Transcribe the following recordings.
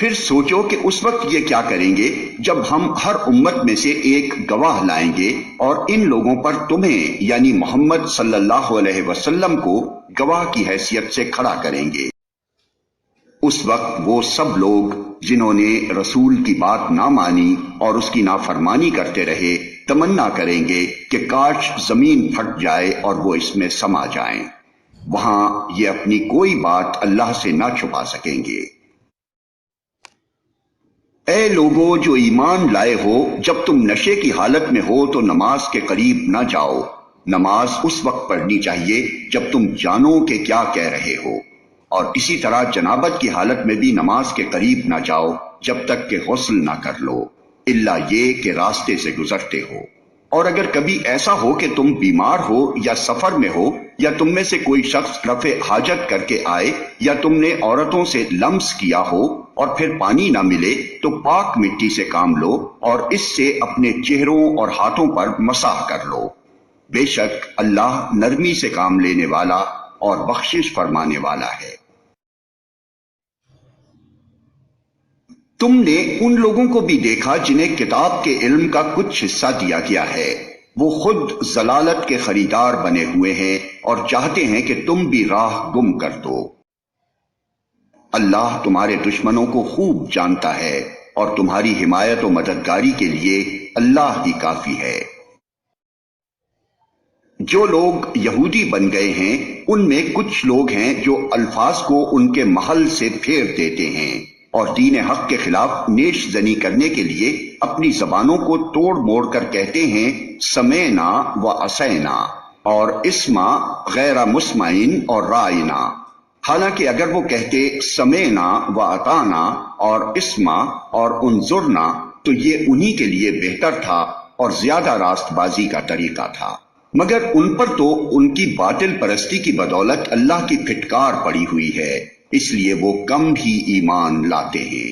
پھر سوچو کہ اس وقت یہ کیا کریں گے جب ہم ہر امت میں سے ایک گواہ لائیں گے اور ان لوگوں پر تمہیں یعنی محمد صلی اللہ علیہ وسلم کو گواہ کی حیثیت سے کھڑا کریں گے۔ اس وقت وہ سب لوگ جنہوں نے رسول کی بات نہ مانی اور اس کی نافرمانی کرتے رہے تمنا کریں گے کہ کاش زمین پھٹ جائے اور وہ اس میں سما جائیں۔ وہاں یہ اپنی کوئی بات اللہ سے نہ چھپا سکیں گے۔ اے لوگو جو ایمان لائے ہو، جب تم نشے کی حالت میں ہو تو نماز کے قریب نہ جاؤ۔ نماز اس وقت پڑھنی چاہیے جب تم جانو کہ کیا کہہ رہے ہو، اور اسی طرح جنابت کی حالت میں بھی نماز کے قریب نہ جاؤ جب تک کہ غسل نہ کر لو، الا یہ کہ راستے سے گزرتے ہو۔ اور اگر کبھی ایسا ہو کہ تم بیمار ہو یا سفر میں ہو یا تم میں سے کوئی شخص رفع حاجت کر کے آئے یا تم نے عورتوں سے لمس کیا ہو اور پھر پانی نہ ملے تو پاک مٹی سے کام لو اور اس سے اپنے چہروں اور ہاتھوں پر مسح کر لو۔ بے شک اللہ نرمی سے کام لینے والا اور بخشش فرمانے والا ہے۔ تم نے ان لوگوں کو بھی دیکھا جنہیں کتاب کے علم کا کچھ حصہ دیا گیا ہے، وہ خود ضلالت کے خریدار بنے ہوئے ہیں اور چاہتے ہیں کہ تم بھی راہ گم کر دو۔ اللہ تمہارے دشمنوں کو خوب جانتا ہے اور تمہاری حمایت و مددگاری کے لیے اللہ ہی کافی ہے۔ جو لوگ یہودی بن گئے ہیں ان میں کچھ لوگ ہیں جو الفاظ کو ان کے محل سے پھیر دیتے ہیں اور دین حق کے خلاف نیش زنی کرنے کے لیے اپنی زبانوں کو توڑ موڑ کر کہتے ہیں سمینا و عصینا اور اسما غیر مسمعین اور رائنا، حالانکہ اگر وہ کہتے سمینا و اطانا اور اسما اور انظرنا تو یہ انہی کے لیے بہتر تھا اور زیادہ راست بازی کا طریقہ تھا، مگر ان پر تو ان کی باطل پرستی کی بدولت اللہ کی پھٹکار پڑی ہوئی ہے، اس لیے وہ کم ہی ایمان لاتے ہیں۔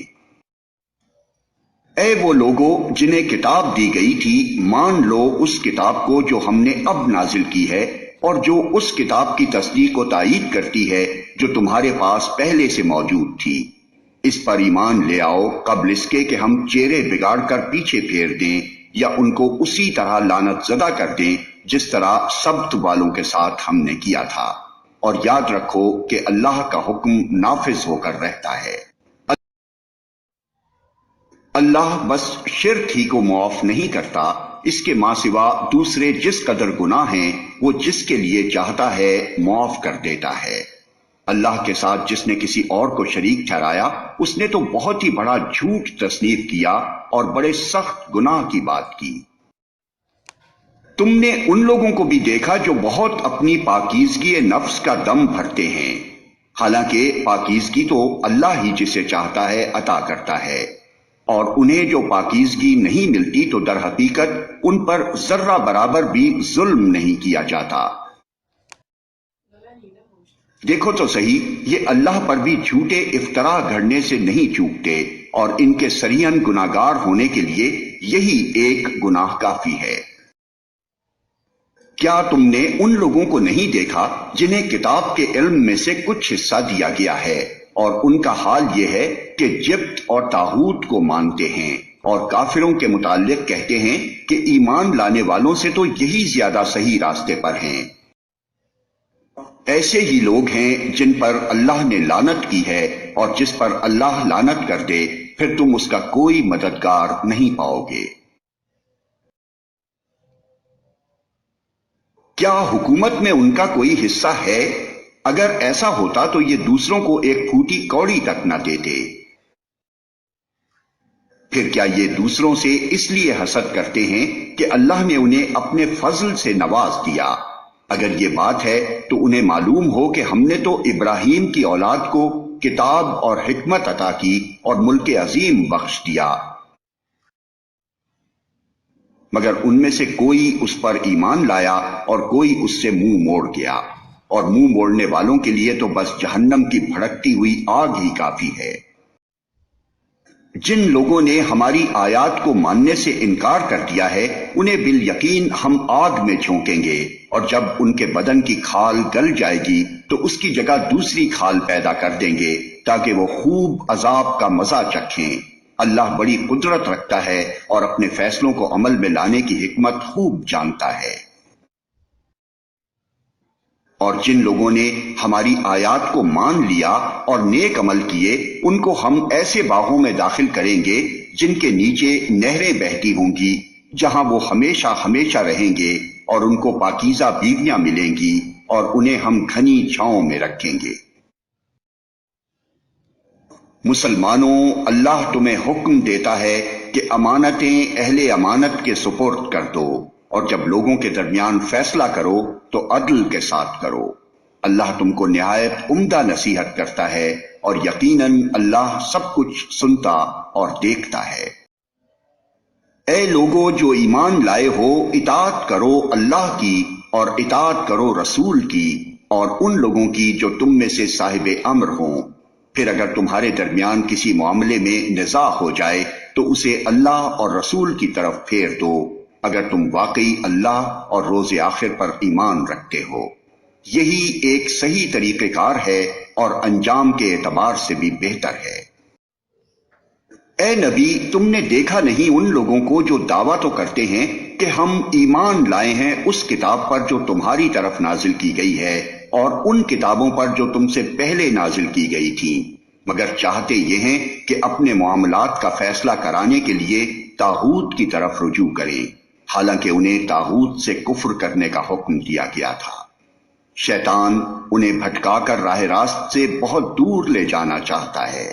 اے وہ لوگو جنہیں کتاب دی گئی تھی، مان لو اس کتاب کو جو ہم نے اب نازل کی ہے اور جو اس کتاب کی تصدیق و تائید کرتی ہے جو تمہارے پاس پہلے سے موجود تھی۔ اس پر ایمان لے آؤ قبل اس کے کہ ہم چہرے بگاڑ کر پیچھے پھیر دیں یا ان کو اسی طرح لعنت زدہ کر دیں جس طرح سبت والوں کے ساتھ ہم نے کیا تھا، اور یاد رکھو کہ اللہ کا حکم نافذ ہو کر رہتا ہے۔ اللہ بس شرک ہی کو معاف نہیں کرتا، اس کے ماں سوا دوسرے جس قدر گناہ ہیں وہ جس کے لیے چاہتا ہے معاف کر دیتا ہے۔ اللہ کے ساتھ جس نے کسی اور کو شریک ٹھہرایا اس نے تو بہت ہی بڑا جھوٹ تصنیف کیا اور بڑے سخت گناہ کی بات کی۔ تم نے ان لوگوں کو بھی دیکھا جو بہت اپنی پاکیزگی نفس کا دم بھرتے ہیں، حالانکہ پاکیزگی تو اللہ ہی جسے چاہتا ہے عطا کرتا ہے، اور انہیں جو پاکیزگی نہیں ملتی تو در حقیقت ان پر ذرہ برابر بھی ظلم نہیں کیا جاتا۔ دیکھو تو صحیح، یہ اللہ پر بھی جھوٹے افطرا گھڑنے سے نہیں چوکتے، اور ان کے سریعاً گناہگار ہونے کے لیے یہی ایک گناہ کافی ہے۔ کیا تم نے ان لوگوں کو نہیں دیکھا جنہیں کتاب کے علم میں سے کچھ حصہ دیا گیا ہے اور ان کا حال یہ ہے کہ جبت اور طاغوت کو مانتے ہیں، اور کافروں کے متعلق کہتے ہیں کہ ایمان لانے والوں سے تو یہی زیادہ صحیح راستے پر ہیں۔ ایسے ہی لوگ ہیں جن پر اللہ نے لعنت کی ہے، اور جس پر اللہ لعنت کر دے پھر تم اس کا کوئی مددگار نہیں پاؤ گے۔ کیا حکومت میں ان کا کوئی حصہ ہے؟ اگر ایسا ہوتا تو یہ دوسروں کو ایک پھوٹی کوڑی تک نہ دیتے۔ پھر کیا یہ دوسروں سے اس لیے حسد کرتے ہیں کہ اللہ نے انہیں اپنے فضل سے نواز دیا؟ اگر یہ بات ہے تو انہیں معلوم ہو کہ ہم نے تو ابراہیم کی اولاد کو کتاب اور حکمت عطا کی اور ملک عظیم بخش دیا، مگر ان میں سے کوئی اس پر ایمان لایا اور کوئی اس سے منہ موڑ گیا، اور منہ موڑنے والوں کے لیے تو بس جہنم کی بھڑکتی ہوئی آگ ہی کافی ہے۔ جن لوگوں نے ہماری آیات کو ماننے سے انکار کر دیا ہے انہیں بالیقین ہم آگ میں جھونکیں گے، اور جب ان کے بدن کی کھال گل جائے گی تو اس کی جگہ دوسری کھال پیدا کر دیں گے، تاکہ وہ خوب عذاب کا مزہ چکھیں۔ اللہ بڑی قدرت رکھتا ہے اور اپنے فیصلوں کو عمل میں لانے کی حکمت خوب جانتا ہے۔ اور جن لوگوں نے ہماری آیات کو مان لیا اور نیک عمل کیے، ان کو ہم ایسے باغوں میں داخل کریں گے جن کے نیچے نہریں بہتی ہوں گی، جہاں وہ ہمیشہ ہمیشہ رہیں گے، اور ان کو پاکیزہ بیویاں ملیں گی، اور انہیں ہم گھنی چھاؤں میں رکھیں گے۔ مسلمانوں، اللہ تمہیں حکم دیتا ہے کہ امانتیں اہل امانت کے سپرد کر دو، اور جب لوگوں کے درمیان فیصلہ کرو تو عدل کے ساتھ کرو۔ اللہ تم کو نہایت عمدہ نصیحت کرتا ہے، اور یقیناً اللہ سب کچھ سنتا اور دیکھتا ہے۔ اے لوگو جو ایمان لائے ہو، اطاعت کرو اللہ کی اور اطاعت کرو رسول کی اور ان لوگوں کی جو تم میں سے صاحب امر ہوں۔ پھر اگر تمہارے درمیان کسی معاملے میں نزاع ہو جائے تو اسے اللہ اور رسول کی طرف پھیر دو، اگر تم واقعی اللہ اور روز آخر پر ایمان رکھتے ہو۔ یہی ایک صحیح طریقہ کار ہے اور انجام کے اعتبار سے بھی بہتر ہے۔ اے نبی، تم نے دیکھا نہیں ان لوگوں کو جو دعویٰ تو کرتے ہیں کہ ہم ایمان لائے ہیں اس کتاب پر جو تمہاری طرف نازل کی گئی ہے اور ان کتابوں پر جو تم سے پہلے نازل کی گئی تھیں، مگر چاہتے یہ ہیں کہ اپنے معاملات کا فیصلہ کرانے کے لیے طاغوت کی طرف رجوع کریں، حالانکہ انہیں طاغوت سے کفر کرنے کا حکم دیا گیا تھا۔ شیطان انہیں بھٹکا کر راہ راست سے بہت دور لے جانا چاہتا ہے۔